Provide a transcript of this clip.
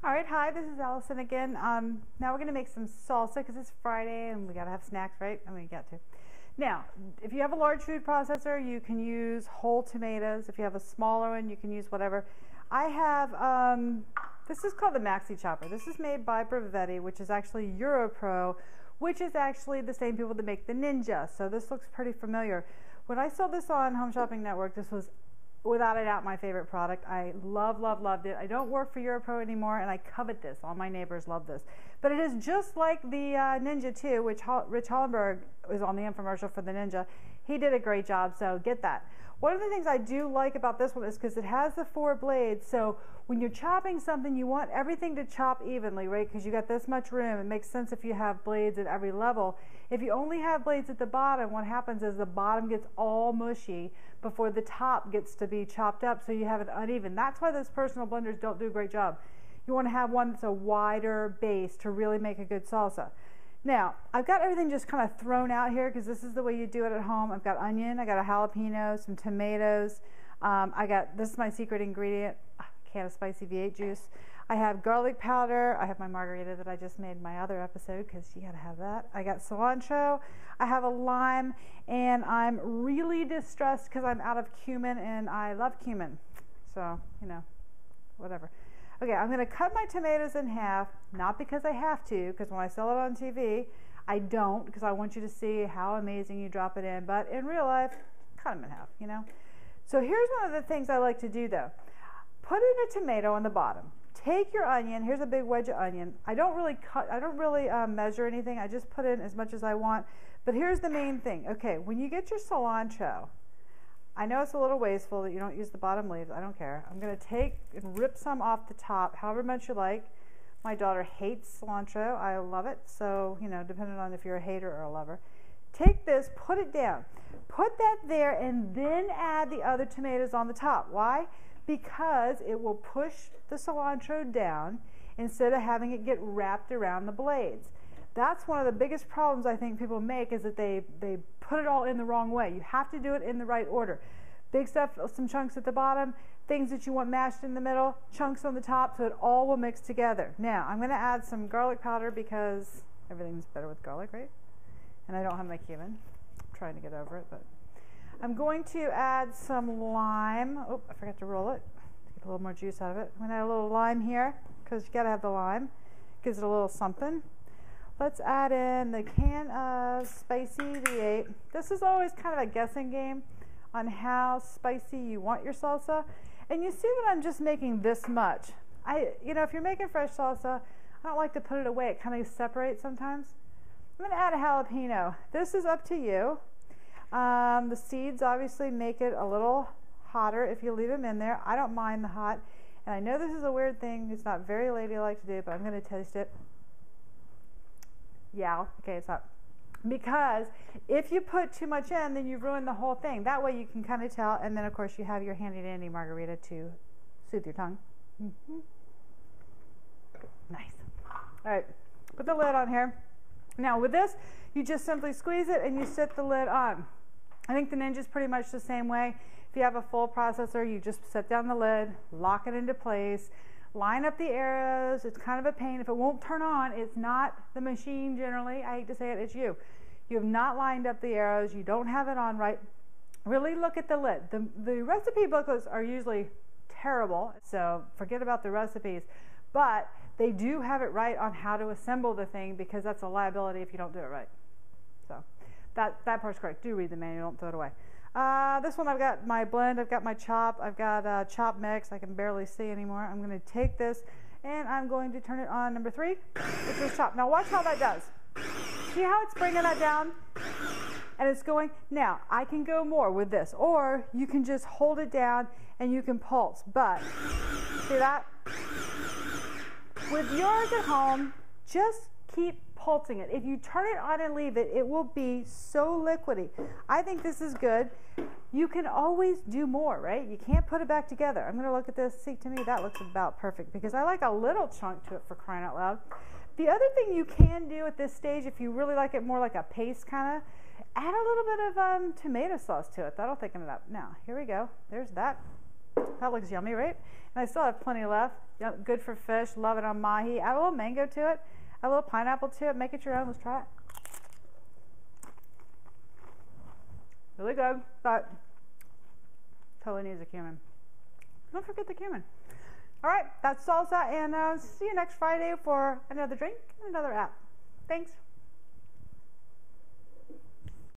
All right, hi, this is Allison again. Now we're going to make some salsa because it's Friday and we got to have snacks, right? I mean, we got to. Now, if you have a large food processor, you can use whole tomatoes. If you have a smaller one, you can use whatever. I have, this is called the Maxi Chopper. This is made by Bravetti, which is actually Europro, which is actually the same people that make the Ninja. So this looks pretty familiar. When I saw this on Home Shopping Network, this was without a doubt my favorite product. I loved it. I don't work for Europro anymore and I covet this. All my neighbors love this. But it is just like the Ninja 2, which Rich Hollenberg was on the infomercial for the Ninja. He did a great job, so get that. One of the things I do like about this one is because it has the 4 blades, so when you're chopping something, you want everything to chop evenly, right? Because you got this much room. It makes sense if you have blades at every level. If you only have blades at the bottom, what happens is the bottom gets all mushy before the top gets to be chopped up, so you have it uneven. That's why those personal blenders don't do a great job. You want to have one that's a wider base to really make a good salsa. Now, I've got everything just kind of thrown out here because this is the way you do it at home. I've got onion, I got a jalapeno, some tomatoes. This is my secret ingredient, a can of spicy V8 juice. I have garlic powder. I have my margarita that I just made in my other episode because you gotta have that. I got cilantro. I have a lime, and I'm really distressed because I'm out of cumin, and I love cumin. So, you know, whatever. Okay, I'm going to cut my tomatoes in half, not because I have to, because when I sell it on TV, I don't, because I want you to see how amazing you drop it in, but in real life, cut them in half, you know. So here's one of the things I like to do though. Put in a tomato on the bottom. Take your onion, here's a big wedge of onion. I don't really measure anything, I just put in as much as I want, but here's the main thing. Okay, when you get your cilantro, I know it's a little wasteful that you don't use the bottom leaves. I don't care. I'm going to take and rip some off the top, however much you like. My daughter hates cilantro. I love it. So, you know, depending on if you're a hater or a lover. Take this, put it down. Put that there and then add the other tomatoes on the top. Why? Because it will push the cilantro down instead of having it get wrapped around the blades. That's one of the biggest problems I think people make is that they put it all in the wrong way. You have to do it in the right order. Big stuff, some chunks at the bottom, things that you want mashed in the middle, chunks on the top, so it all will mix together. Now, I'm going to add some garlic powder because everything's better with garlic, right? And I don't have my cumin. I'm trying to get over it, but I'm going to add some lime. Oh, I forgot to roll it to get a little more juice out of it. I'm going to add a little lime here because you got to have the lime. Gives it a little something. Let's add in the can of spicy V8. This is always kind of a guessing game on how spicy you want your salsa. And you see that I'm just making this much. You know, if you're making fresh salsa, I don't like to put it away. It kind of separates sometimes. I'm going to add a jalapeno. This is up to you. The seeds obviously make it a little hotter if you leave them in there. I don't mind the hot. And I know this is a weird thing. It's not very ladylike to do, but I'm going to taste it. Yeah, okay, it's up. Because if you put too much in, then you've ruined the whole thing. That way you can kind of tell, and then of course you have your handy dandy margarita to soothe your tongue. Nice. All right, put the lid on here. Now with this, you just simply squeeze it and you set the lid on. I think the Ninja's pretty much the same way. If you have a full processor, you just set down the lid, lock it into place, line up the arrows. It's kind of a pain. If it won't turn on, it's not the machine generally. I hate to say it, it's you. You have not lined up the arrows. You don't have it on right. Really look at the lid. The recipe booklets are usually terrible, so forget about the recipes. But they do have it right on how to assemble the thing because that's a liability if you don't do it right. So that part's correct. Do read the manual, don't throw it away. This one I've got my blend, I've got my chop, I've got chop mix. I can barely see anymore. I'm going to take this and I'm going to turn it on number 3, which is chop. Now watch how that does. See how it's bringing that down? And it's going. Now, I can go more with this, or you can just hold it down and you can pulse. But, see that? With yours at home, just keep pulsing it. If you turn it on and leave it, it will be so liquidy. I think this is good. You can always do more, right? You can't put it back together. I'm going to look at this. See, to me, that looks about perfect because I like a little chunk to it for crying out loud. The other thing you can do at this stage, if you really like it more like a paste kind of, add a little bit of tomato sauce to it. That'll thicken it up. Now, here we go. There's that. That looks yummy, right? And I still have plenty left. Yep, good for fish. Love it on mahi. Add a little mango to it. Add a little pineapple to it. Make it your own. Let's try it. Really good, but totally needs a cumin. Don't forget the cumin. All right, that's salsa, and see you next Friday for another drink and another app. Thanks.